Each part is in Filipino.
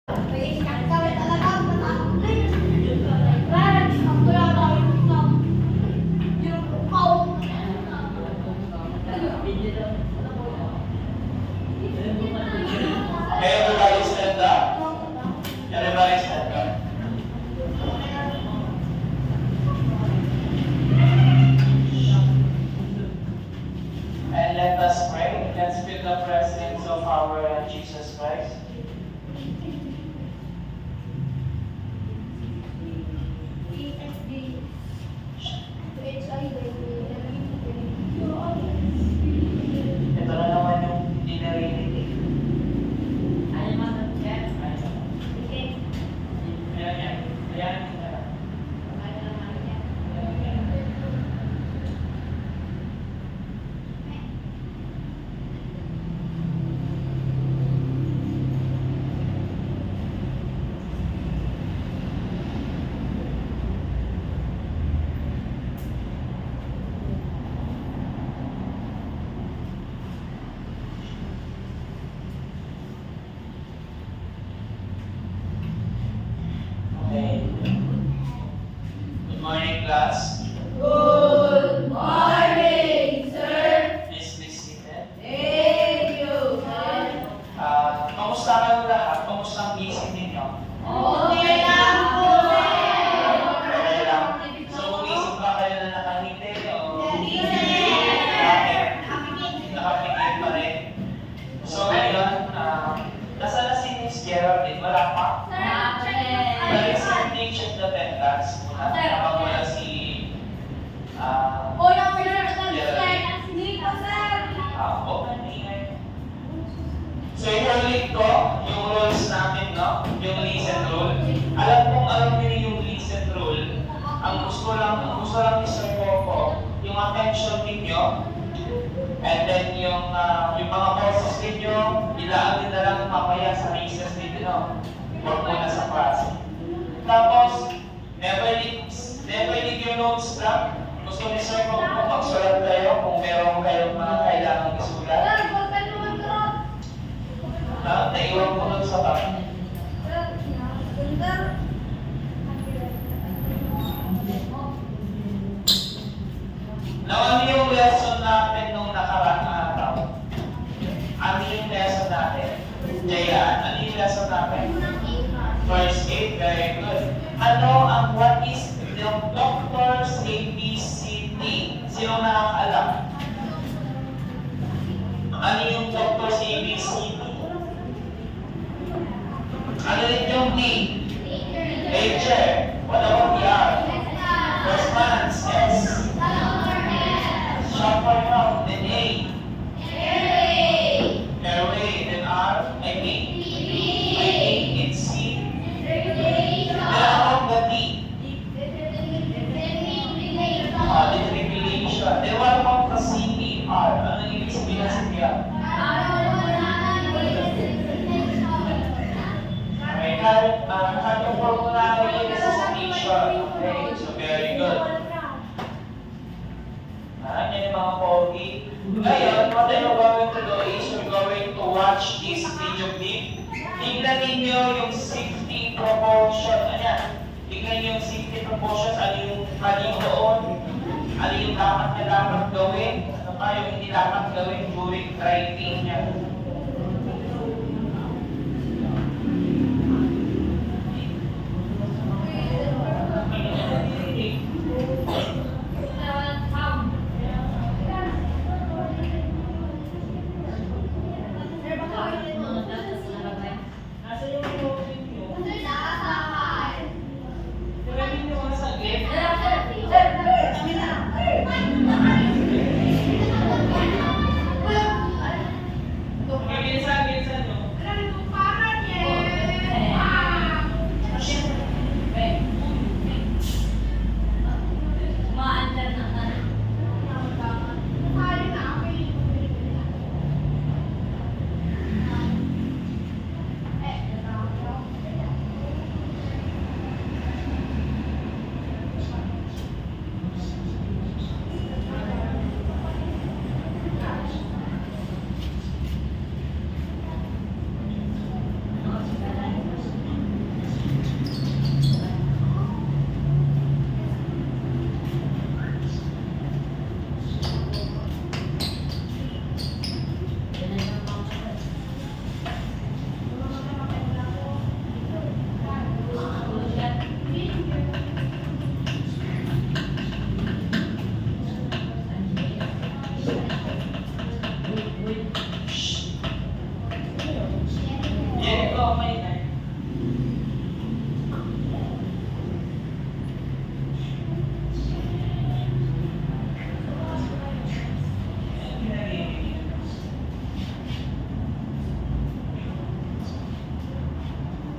Everybody stand up. Everybody stand up. And let us pray. Let's feel the presence of our Lord Jesus Christ. Ito na naman yung hindi narinig eh. Ayan. Okay. Good morning, class. Good morning, sir. Please be seated. Thank you, sir. Kamusta kayong lahat? Kamusta ang gising ninyo? Okay lang po, sir. Okay lang. So, umisip ba kayo na nakangiti o Hindi, bakit? Nakapikit pa rin. So, ngayon, nasa na si Miss Geraldine? Wala pa? Balik sa teach the attendance. Nakapagwala si So, i-relate ko yung rules namin, no? Yung listen rule. Alam niyo yung listen rule. Ang gusto lang ni Sir Coco, yung attention ninyo, and then yung mga boses ninyo, ilaan na lang mamaya sa recess ninyo. Huwag muna sa klase. Tapos, never leave your notes blank. Gusto ni Sir Coco, magsulat kayo kung meron kayong mga kailangang isulat. Naiwan ko nun sa tabi. Now, ano yung lesson natin nung nakaraang araw? Ano yung lesson natin? Jayan, ano yung lesson natin? First aid, very good. What is the doctor's ABCD? Sino nakakaalam? Ano yung doctor's ABCD? Ano rin yung D? Nature. What about the R? Response. S. Short for mouth. Then A. Airway. Then R. I think it's C. Then about the D? Defibrillation. Then what about the CPR? Ano yung ibig sabihin ng CPR? Cardiopulmonary resuscitation. Okay, so very good. Yan yung mga pogi. Ngayon, what I'm going to do is we're going to watch this video clip. Tingnan ninyo yung safety precaution. Ayan. Tingnan yung safety precautions. Ano yung mali doon? Ano yung dapat gawin? Ano pa yung hindi dapat gawin during driving niya?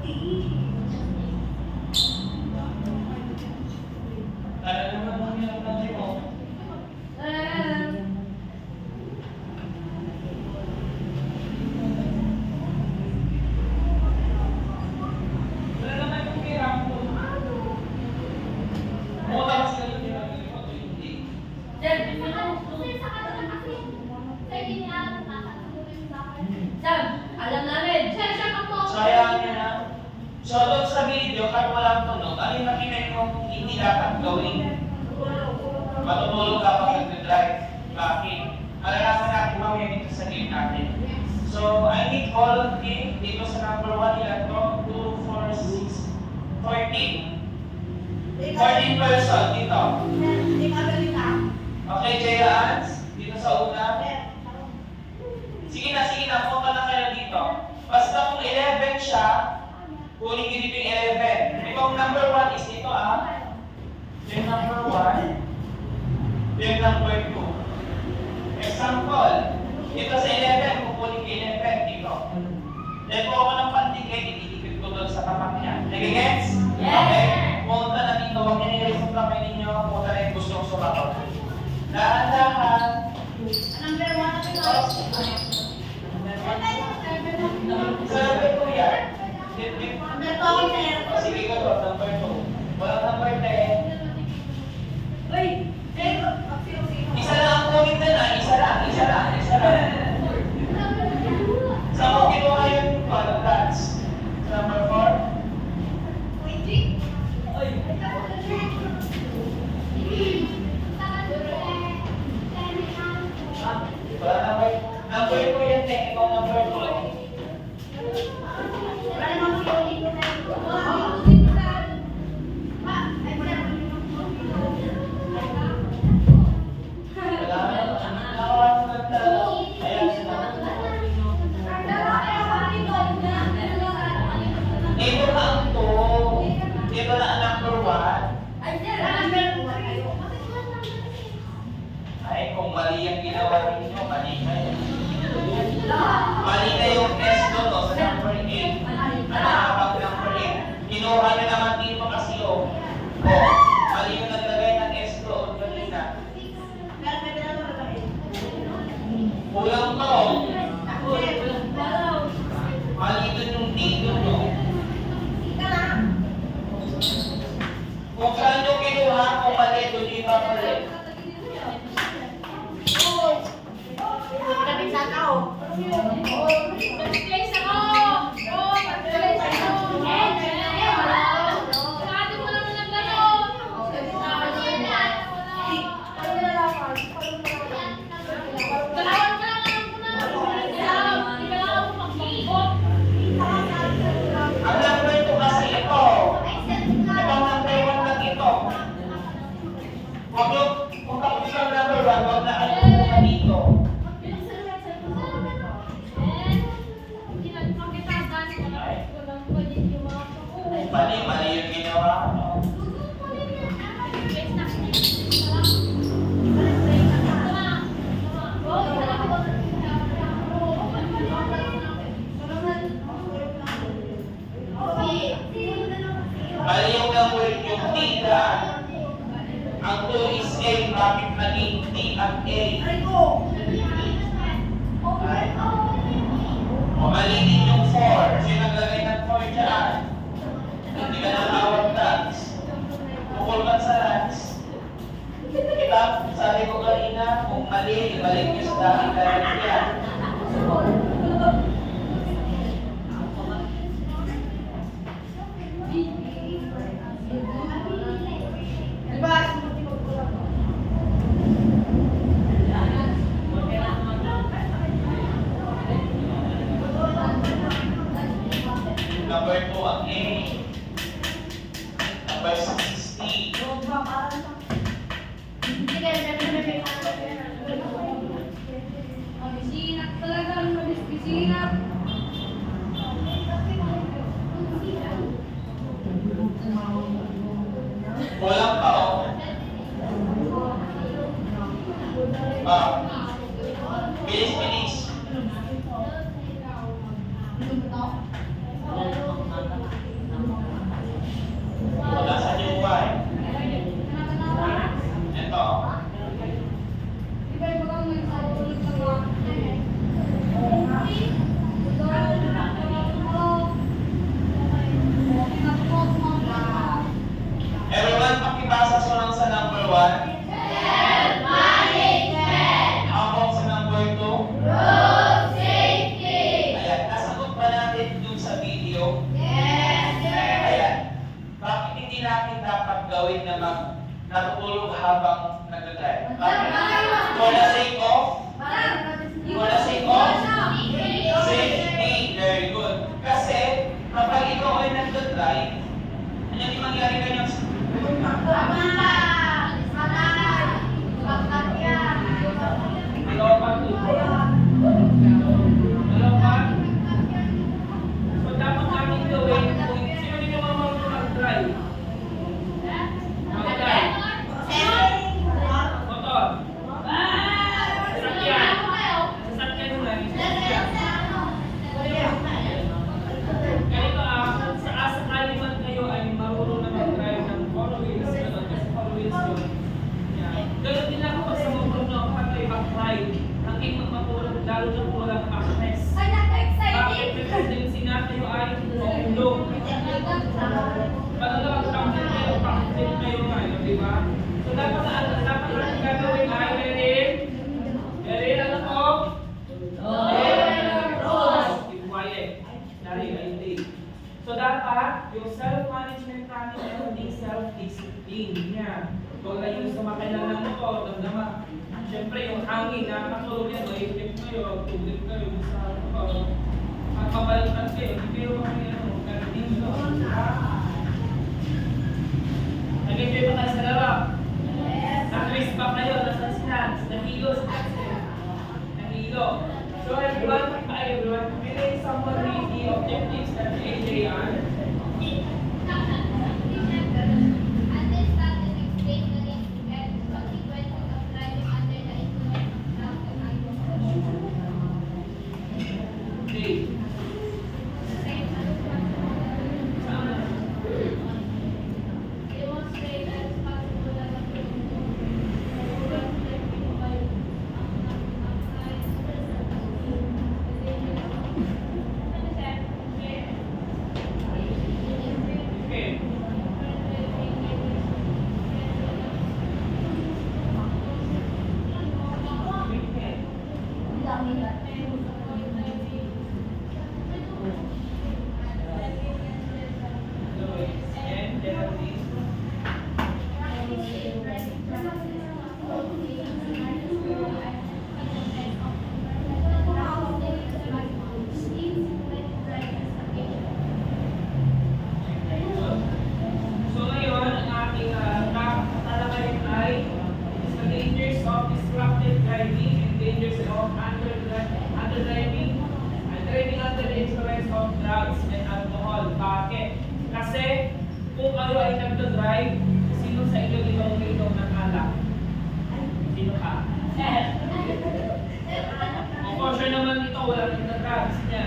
Ano naman ang hirap natin mo? Wala naman yung hirap mo. Muna kasi yung hirap mo. Hindi. Sam, alam namin. Sayang niya na. So, doon sa video, kahit walang tunog, ano yung nakita yung hindi dapat gawin? Matutulog ka pag nag-drive. Bakit? Malalaman natin mamaya dito sa game natin. So, I need volunteer dito sa number 1 ilan to? 2, 4, 6, 14. 14 person dito. Okay, Jayans, dito sa una. Sige na, punta na kayo dito. Basta kung 11 siya, kunin ko dito yung 11. Itong number 1 is ito yung number 1, yung number 2. Example, dito sa 11, kukunin ko 11 dito. Then kung ako ng pantigay, ititipid ko doon sa tapat niya. Nagigets? Yes! Okay? Punta na dito, huwag niyo nililis yung kamay ninyo, punta na yung gustong sumatot. Dahan-dahan. Sabi ko yan. Sige ko to, number 2. Walang number 10. Isa lang ang kunin na isa lang. Saan mo kinuha yung balance? Number 4? Wala number 2 yan eh, ikaw number 2. Dito na ang 2. Dito na ang number 1. Ay, kung mali ang ginawa ninyo, mali na yun. Mali na yung S doon, no, sa number 8. Nakakapag number 8. Kinuha nyo naman dito kasi oh. Mali yung naglagay ng S doon kanina. Kulang to. Mali doon yung D doon, no. Kung saan nyo kinuha, kung mali doon yung ipapalit. Ang number 2 kasi ito. Ibang number 1 lang ito. Huwag nyo, kung tapos yung number 1, huwag na kayo kumuha dito. Mali yung ginawa. No? Mali yung number yung T daan. Ang 2 is A, bakit naging T at A? Mali din yung 4. Sino naglagay ng 4 dyan? Hindi ka nakawag dance. Bukol ka sa dance. Kita, sabi ko kanina, kung mali, ibalik nyo sa dahil direct yan. Number 2 ang A. Number 60. Walang pa oh. Bilis. Yes, sir! Ayan. Bakit hindi natin dapat gawin na natutulog habang nag-drive? Bakit? For the sake of? For the sake of? Safety. Very good. Kasi, kapag ikaw ay nag-drive, ano yung mangyari kanyang Dalawa so dapat natin gawin kung sino dito marunong mag-drive? Mag-drive. Motor. Sasakyan. Sasakyan mo lang. Ganito kung sakali man kayo ay marunong na mag-drive ng four wheels, kasi four wheels yun. Ganun din ako sa motor na kapag kayo mag-drive. Ang king magmatulog, lalo na kung walang access. Bakit may tendency na kayo ay maulog? Paano na mag-practice kayo ngayon, di ba? So dapat natin gagawin ay Erin, ano po? Keep quiet. Dari, ayun. So dapat, yung self-management natin ay hindi self-discipline niya. Kung kayo sumakay na lang ako, damdama. Siyempre, yung hangin na katulog yan, may effect kayo, tubig kayo, sa kapalitan kayo, hindi kayo mag-continue. Nag-enjoy pa tayo sa laro? Na-twist back kayo, nasa stance, nahilo sa stance. Nahilo. So everyone, will someone read the objectives that AJR? Kasi kung kayo ay nagdadrive, sino sa inyo inom ng alak? Sino ka? For sure naman ito, wala rin nag-drugs niya.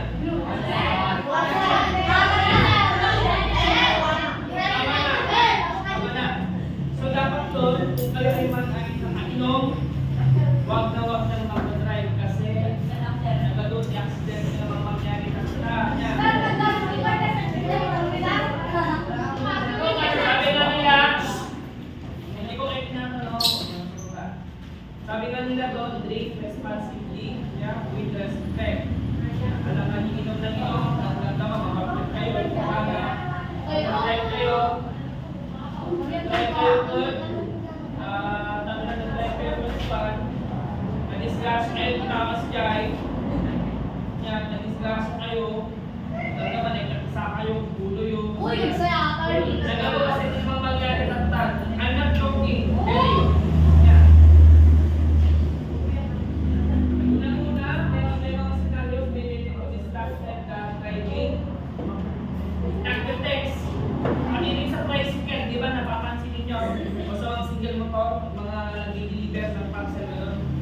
Tama na. So dapat doon, kung kayo ay nakainom, wag na mag-drive kasi nagkadoon si accident na mamangyari na sila. Sabi nga nila doon, drink responsibly, with respect. Alam nga inom ng inom, nagkatama, makapit kayo, kumaga, mag-drive kayo, good, tama na nag-drive kayo, respond, na-discuss kayo, takas dyan, na-discuss kayo, nagkama, nagkakisa kayo, gulo yung, nagkama kasi hindi mga mangyari tatan, I'm not joking, really.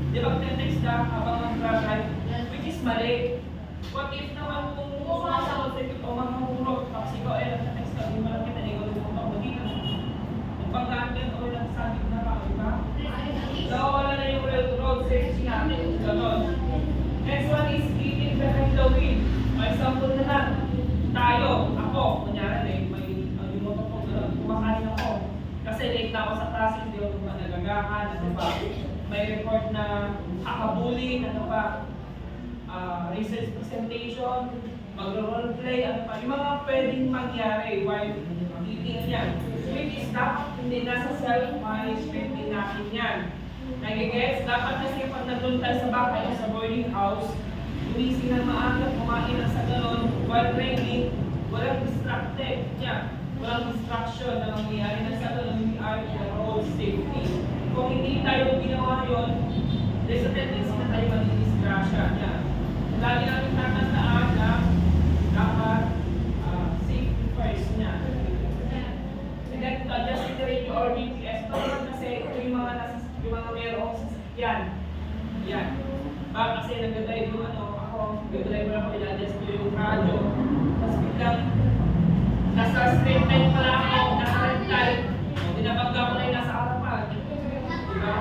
Di ba text ka habang mag-drive, which is mali. What if naman kung sumasagot o mamahurot, tapos ikaw ay nag-text ka, hindi mo lang kita, ikaw yung magpapagina. Magpanggaan ka o nagsasabit na ka, di ba? Nawawala na yung road safety natin, gano'n. Next one is eating behind the wheel. May example na lang, tayo, ako, kunyari, may yung motor ko, kumakain ako. Kasi late na ako sa traffic, hindi ako nagagahan, ano ba? May report na hakabulin, ano pa, research presentation, magro-roleplay, ano pa, yung mga pwedeng mangyari while eating yan. Which is dapat hindi nasa self-management din natin yan. Nagigets? Dapat kasi pag nandun tayo sa bahay o sa boarding house, gumising ng maaga, kumain na sa galon, while training, walang distracted. Yeah. Walang distraction na mangyayari na sa galon, we are in the road safety. Kung hindi tayo ginawa yun, there's a tendency na tayo magdidisgrasya. Yeah. Lagi namin tatandaan na dapat safety first niya. And then, just iterate your GPS. Kasi ito yung mga merong sasakyan. Yan. Baka kasi nag-drive yung ako, nag-drive ako, i-adjust ko yung radyo. Tapos biglang, nasa straight line pala ako, nasa red line. Dinabagga ko na yung nasa harapan. Diba?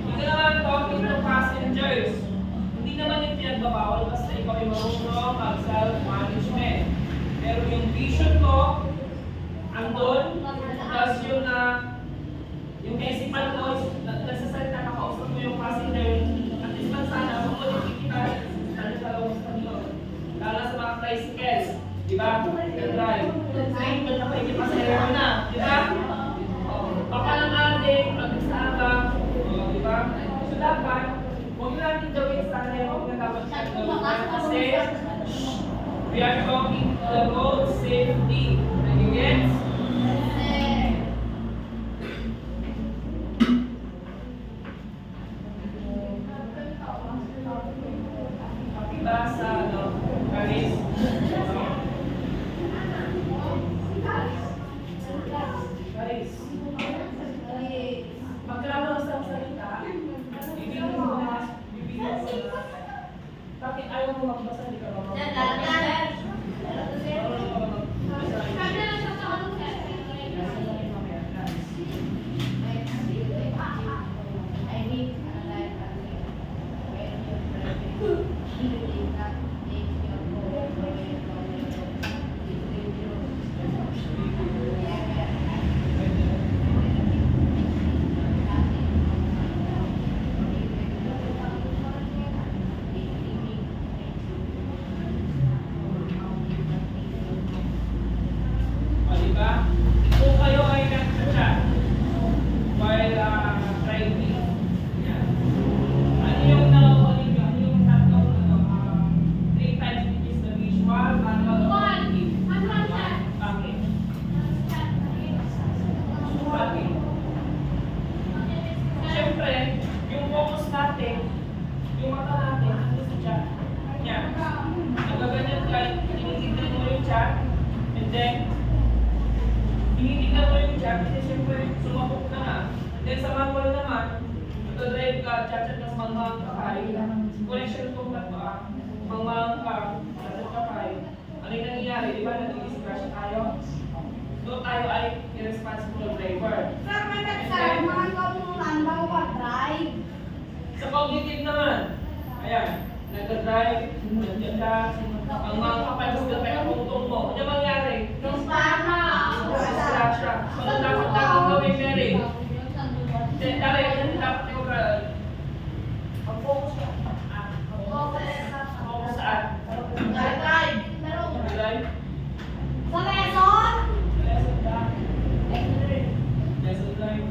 Hindi naman talking to passengers. Hindi naman yung pinagbabawal basta ikaw ay marunong mag-self-management. Pero yung vision ko, andun, tapos yung principal ko, nagsasalita ka, kausap mo yung passenger, at least man sana, kung kita, ano sa lawang sa nyo. Lalo sa mga tricycles, di ba? Nag-drive. Ay, ba't ako hindi pasahero na, di ba? Baka lang natin, mag-isama, di ba? So dapat, huwag natin gawin sana yung huwag na dapat gawin. Kasi, we are talking to the road safety. Nagigets? Diba sa Paris? Paris. Pagkano sa salita, bibigyan mo na, bakit ayaw mo magbasa, di ka ba magbasa? Kung kayo ay nag-chat while driving, ano yung nakukunin nyo? Ano yung tatlong 3 times which is the visual, manual, or auditive? Bakit? Bakit? Siyempre, yung focus natin, yung mata natin, ano sa chat? Yan. Nagaganyan ka, tinitignan mo yung chat, and then, tinitignan mo yung chat, kasi siyempre sumabok ka na. Then sa manual naman, nag-drive ka, chat-chat ka sa mga kakay, connection ko ba, mga chat-chat kakay, ano yung nangyayari, di ba, nag-i-discrash tayo? So tayo ay irresponsible driver. Sa cognitive naman, ayan, nag-drive, nag-chat, ang mga kapay, mas gapay ang pungtong mo. Ano yung mangyari? Distraction. Ano dapat gawin, Mary? Dali, ano dapat gawin? Mag-focus ka. Focus saan? Drive. Lesson drive.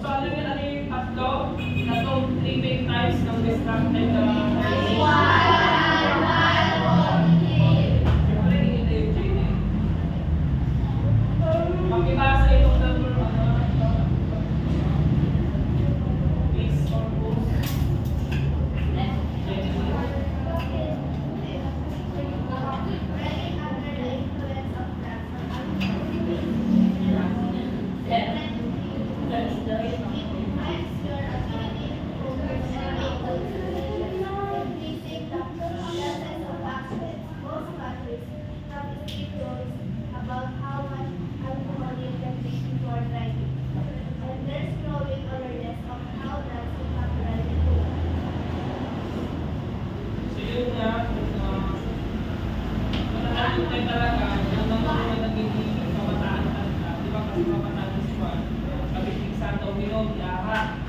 So ano yung tatlo? Tatlong 3 main types ng distracted Makibasa itong number is or goes. About how much alcohol you can take before driving. And there's growing awareness of how that's impact driving. So yun nga, matatakot tayo talaga, yung mga nagiging kabataan talaga, di ba kasi kabataan si Juan, kabiting Santo Minom, Yara,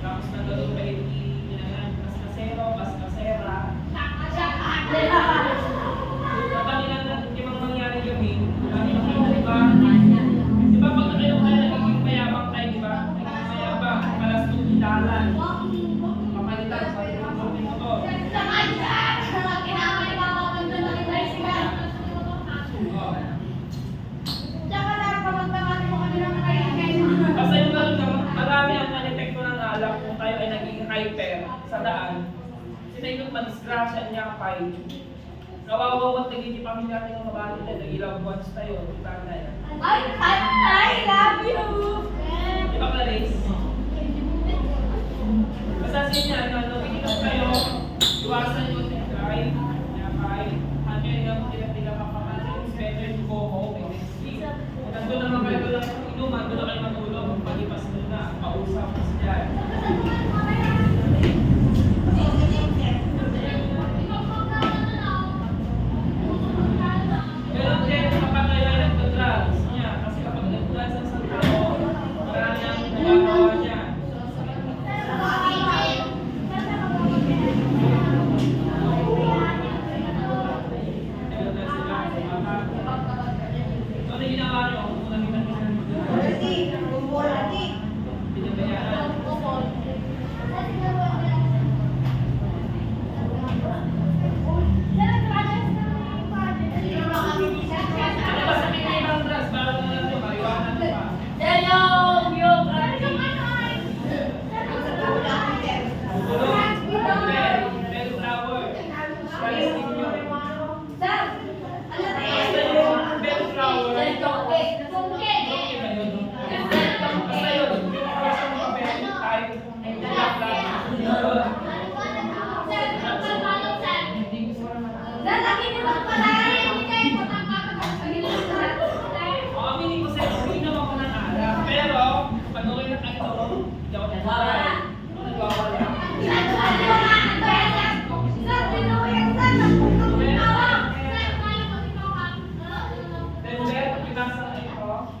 tapos nagdalo pa yung ginangan, Baskasero, Baskasera, disgrasya niya pa kawawa mo tagiti pamilya natin ng mabati na nag-ilang buwans tayo, kita na yan. I love you! Di ba, Clarice? Basta sa inyo, nakikinig kayo, iwasan yung drive, yapay, ano yun yung tila kapapansin, it's better to go home and then sleep. Kung nandun naman kayo doon lang inuman, doon na kayo matulog, palipas muna, pausap kasi dyan. Pero din, kapag kayo nagpa-drugs niya, kasi kapag nag-drugs ang isang tao, marami ang nagagawa niya. Ayun na sila, so, ano ginawa niyo? Kung nakita niyo sila binabayaran. Ano ba sa mga ibang drugs? Baka na lang ito, marijuana na pa. Yan yung Bell flower. Palistic nyo. Sir! Basta yung bell flower. Okay ba yun? Basta yun. Basta yung papel type. Aminin ko sa'yo, hindi naman ko nangarap. Pero, panoorin na kayo, hindi ako nagwawala. Nagwawala. Then, Beth, pinasa na ito.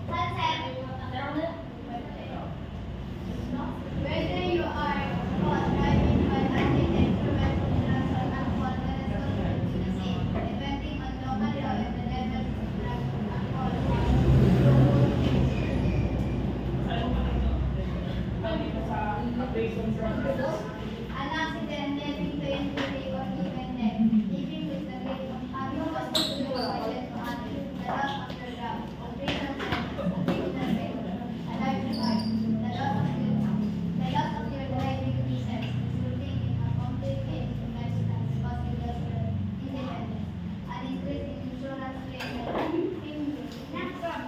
Whether you are caught driving while under the influence of drugs or alcohol, the result will be the same, depending on local law and the level of drugs or alcohol. Ano ba ito? Dito sa appraisal process. An accident leading to injury or even death, leaving with the rate of harm was to be avoided to others, the loss of the drug, a prison sentence, a criminal record, a lifetime, the loss of your driving license, resulting in a complete end to lifestyle causing loss of independence, an increase in insurance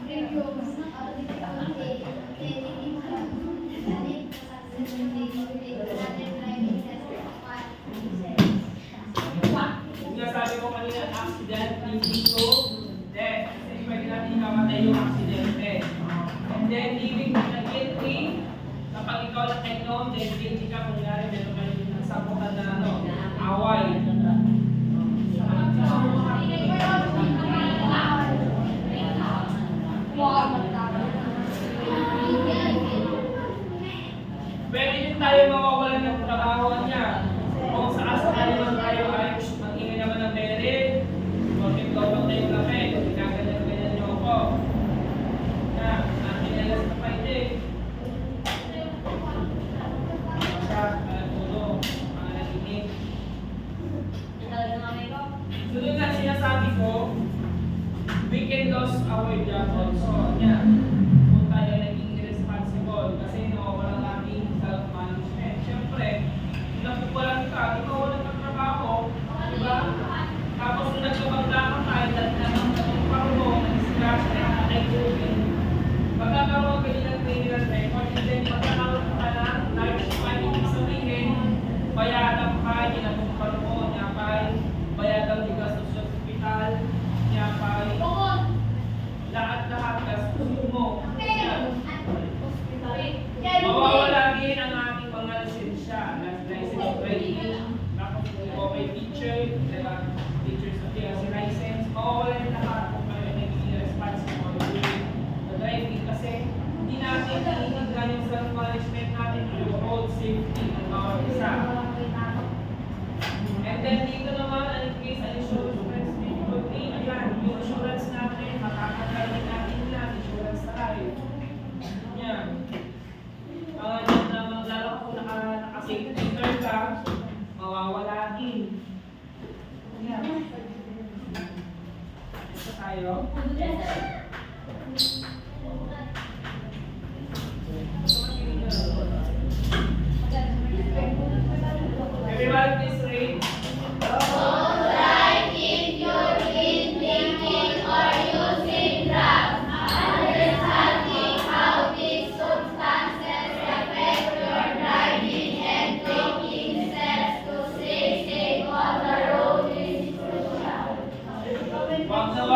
premiums, or difficulty in obtaining income, the need to successfully complete another driving test required. Yung sabi ko kanina, accident leading to death. Kasi pwede natin ikamatay yung aksidente. And then, leaving to the guilty, kapag ikaw na kainom, then guilty ka, kung nangyari, meron kayo yung nagsabukan na away. Pwede din tayo mawawalan ng trabaho niya. Kung sa asali naman tayo ay mag-ingay naman ng merit, mag-itlog tayo ng kape, ginaganyan-ganyan niyo ako. Na, nakinalas na pa ito eh. Basta, tulong, mga naginig. Sunod na sinasabi ko, we can lose our job also. Yan. Kung tayo naging irresponsible kasi nawawala natin self-management. Siyempre, napupulan ka, ikaw walang katrabaho, di ba? Tapos nung nagkabagla ka tayo, dahil naman nagpaparo mo, nag-disgrasya, nag-COVID, magkakaroon ka din ng criminal record, and then magkakaroon ka ng lifetime, ibig sabihin, bayaran ka, ginapuparo mo, nyapay, bayaran yung gastos sa hospital, nyapay, lahat-lahat gastos mo. Mawawala din ang ating mga lisensya, license training, tapos okay teacher, diba? Teachers of the license, mawawala din lahat kung kayo naging responsible with the driving kasi hindi natin iintindihan yung self-management natin yung road safety ng bawat isa. And then dito naman, in case an insurance difficulty, ayan, yung insurance natin, makakagaling natin lang, insurance tayo. Yan. Mga dyan naman, lalo kung naka-safety car ka, mawawala din. Yan. Ito tayo. Everybody please read.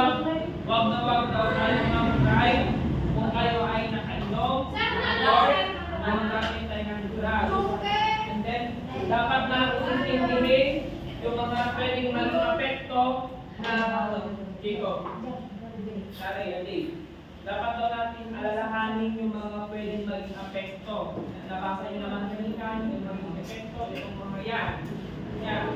wag na wag daw tayo mag-drive kung kayo ay nakainom or gumagamit tayo ng drugs. And then, dapat na intindihin yung mga pwedeng maling apekto na Jacob. Sorry, Dave. Dapat daw natin alalahanin yung mga pwedeng maging apekto. Nabasa nyo naman kanina yung maging apekto, yung mga yan. Yan.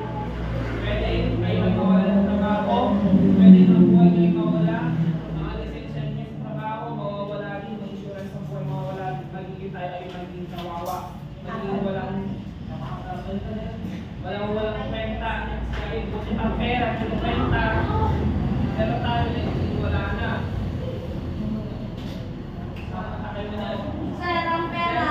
Pwede kayo magkawala ng trabaho, pwede ng buhay kayo mawala, mga lisensya nyo sa trabaho, mawawala din, mga insurance ng buhay mawawala, magiging tayo ay magiging kawawa, magiging walang kwenta, sabi, buti ang pera, kwenta, pero tayo din, wala na. Sir, ang pera.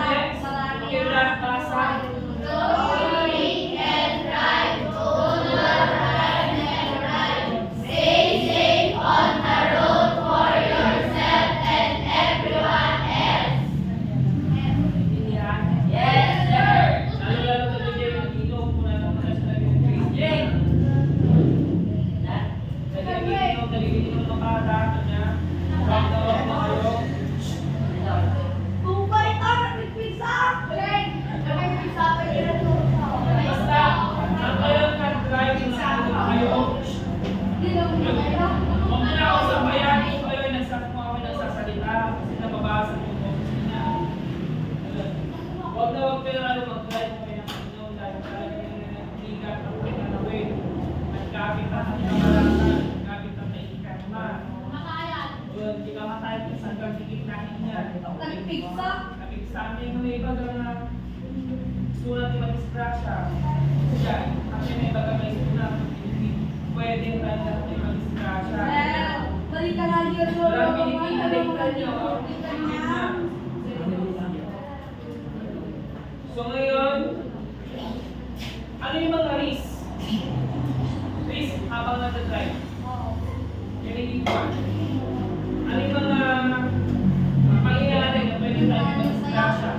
Marami yan. Huwag na huwag kayo mag-drive kung kayo nakainom dahil talagang bigat ang pinanawin. Nagkapit ang kamaratan, nagkapit ang naikarma. Yun, di ka matay kung saan kang gigitnahin niya. Nagpigsa. Nagpigsa niya yung iba na sulat ni Matisgrasya. Siya, kasi may iba may sulat. Pwede tayo natin Matisgrasya. Sir, balik ka nga dito. Walang pinipinalik ka niya. So ngayon, ano yung mga risk? Risk habang nag-drive. Yan yung iba. Ano yung mga pangyayari na pwede tayo mag-disgrasya?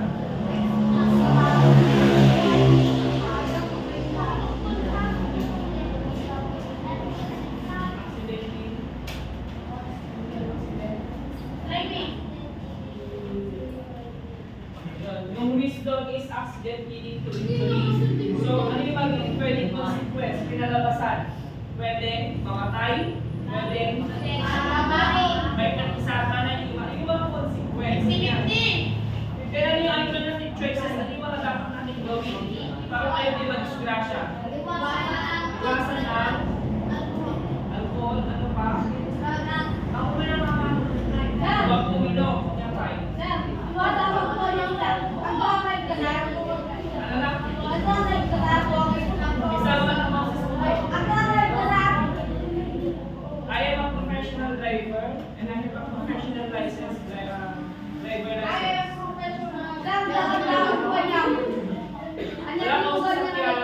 Yung risk doon is accident leading to injury. So, ano yung magiging pwedeng consequence? Pinalabasan. Pwede mamatay, pwede may kakisama na yung mga consequence. Kaya yung alternative choices, ano yung mga dapat natin gawin para tayo di ma-disgrasya? Iwasan ang alcohol, ano pa? Ako na mga huwag uminom. Yan pa. Ano lang? Isama naman sa sumunod. I am a professional driver and I have a professional license, driver license. Wala akong sasakyan.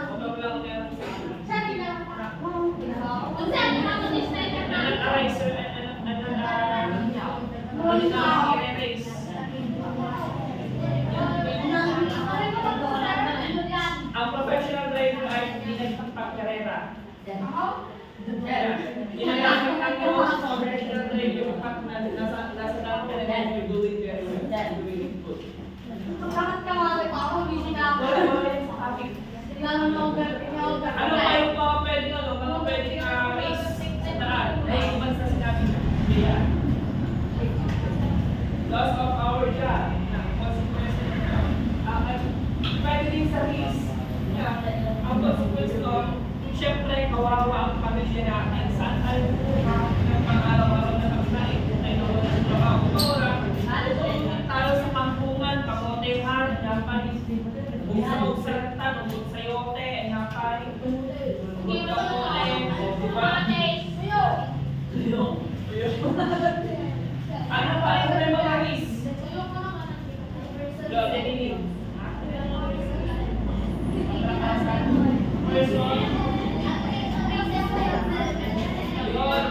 Motor lang meron sa akin. Nag-araser i-race. Ang professional driver ay hindi nagpagkarera. Ginagamit ang yung professional driver pag nasa dami na you're doing very well. You're doing good. Wala yung sa akin. Ano pa yung mga pwedeng race sa daan? Ay, ibang sa sinabi na. Yeah. Loss of our job. Consequences pwede din sa race. Ang consequence doon, siyempre kawawa ang pamilya natin. Saan tayo ng pang-araw-araw na pagkain? Tayo na wala ng trabaho. Kumura, talo sa kampungan, kamotehan, Japanese, bungsog sa ratan, bungsog sa yote, Japan, bungsog sa mole, diba? Ano pa yung may mga risk? Lo, dinilig. Person. Yun.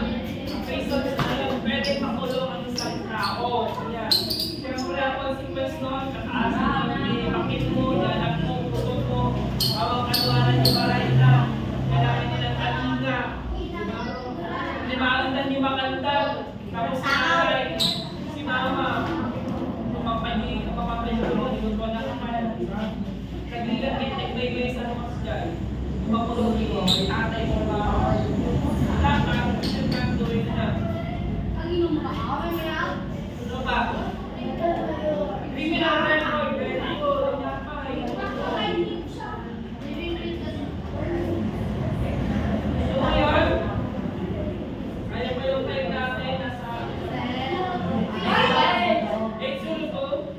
Reason na yun, pwede makulong ang isang tao. Yan. Siyempre ang consequence nun, kakaasa mo, bakit mo, dalag mo, putot mo, bawang kanuwanan yung baray na, kailangan nilang kanina. Limaandan yung makantag. Tapos si nanay, si mama, kapapapalito, hindi ko na naman. Kagilan, may sa mga dyan. Makulong ko, may tatay mo ba? Lahat, yung kantuin na. Ang inom ba? Okay mo na? Ano ba? Criminal record, very good. Yan pa, So ngayon, kaya pa yung time natin nasa 802.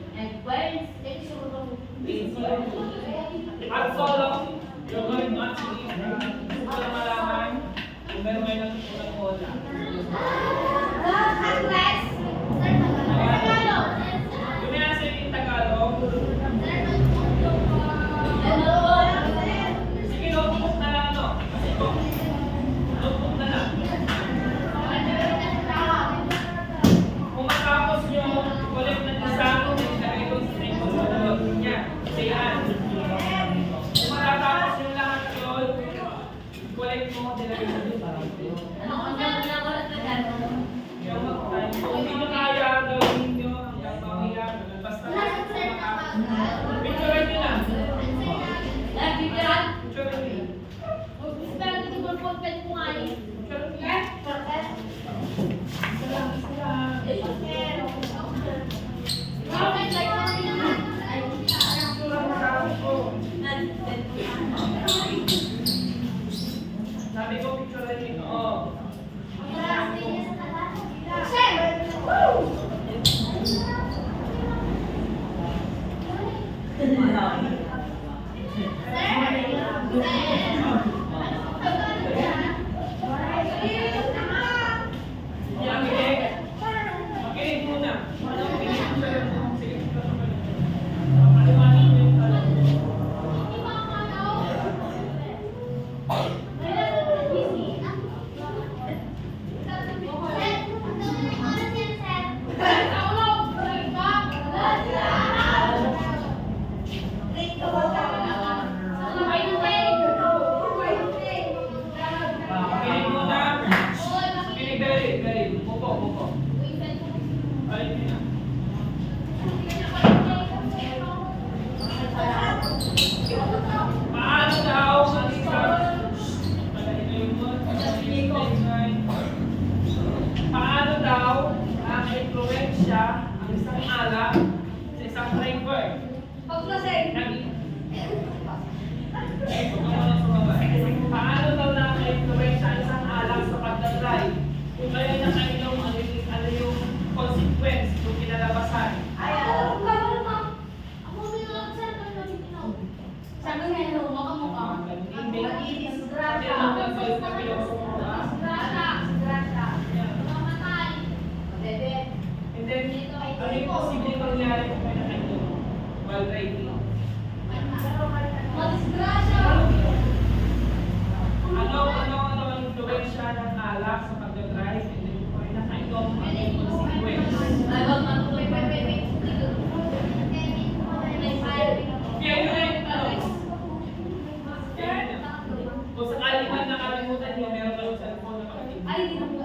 At solo, you're going to achieve. Gusto ko na malaman kung meron kayo natutunan ko na. Yung may nasa yung Tagalog, sige, notebook na lang, no? Kasi ito, notebook na lang. Kung matapos nyo, collect ng isa, ilagay ko sa table niya. Kasi yan. Kung matatapos nyo lahat yun, collect mo, nilagay mo dun. Kung hindi nyo kaya, gawin nyo hanggang mamaya. Basta picture nyo lang. Picture nyo lang. Sabi ko, picture nyo. Oo. Yan, kinig. Makinig muna. Sige, paliwanag mo yung tanong. Makinig muna. Kinig, very. Buko. Balik nyo na. Paano daw ang paano daw nakaka-influensya ang isang alak sa isang driver? Pag lasing. Paano daw nakaka-influensya ang isang alak sa pagdadrive? Kung kayo nakainom, ano yung consequence kung kinalabasan? Ay, alam ko ganun, ma'am. Sabi nga, hello, makamukha. And then, ano yung posibleng mangyari kung may nakainom while driving? Ano ang influensya ng alak sa pagdadrive? And then, kung may nakainom, ano yung consequence? Kaya yun na yung tanong. Kung sakali man nakalimutan nyo, meron kayong cellphone na pag-ibig. Ay, hindi na po.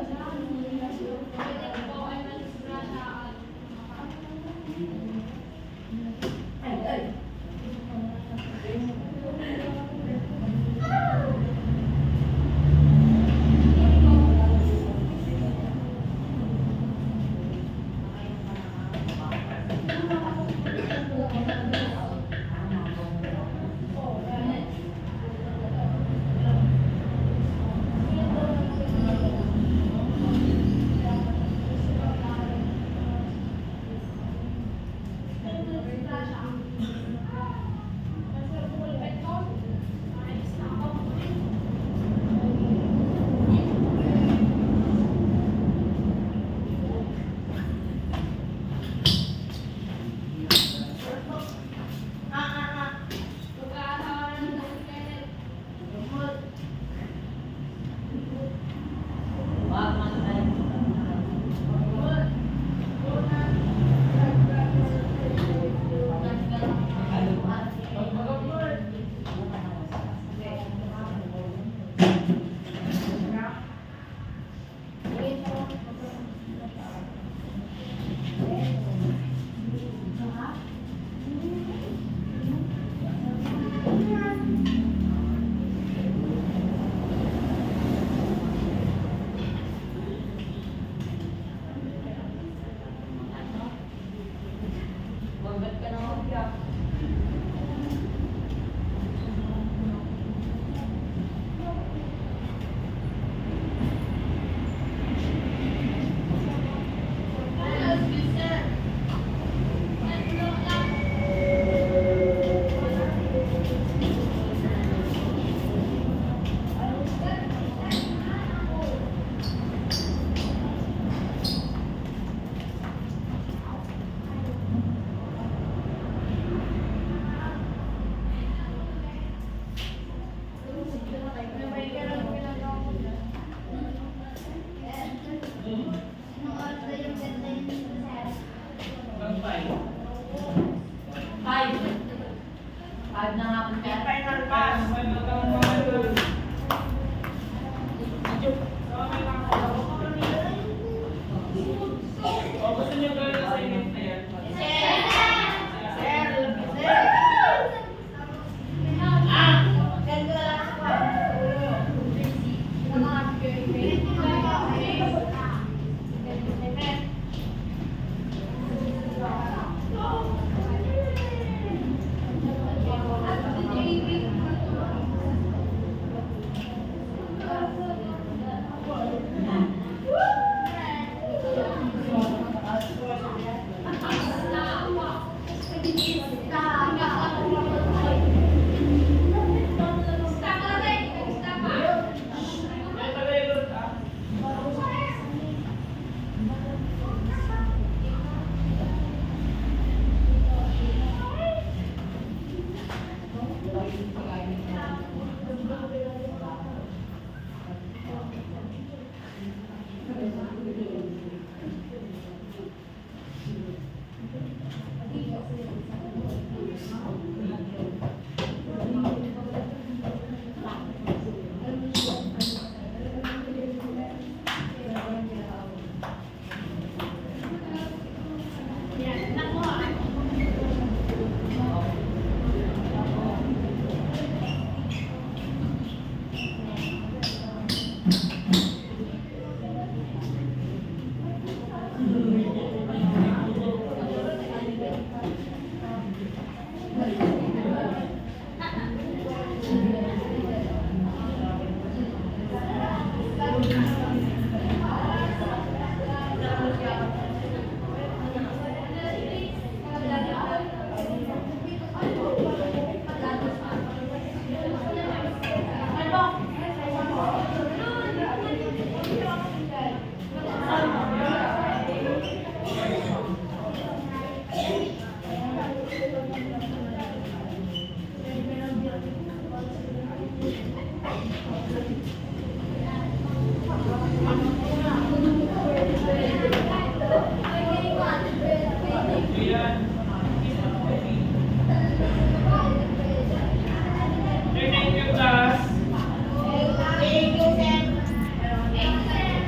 Ayan.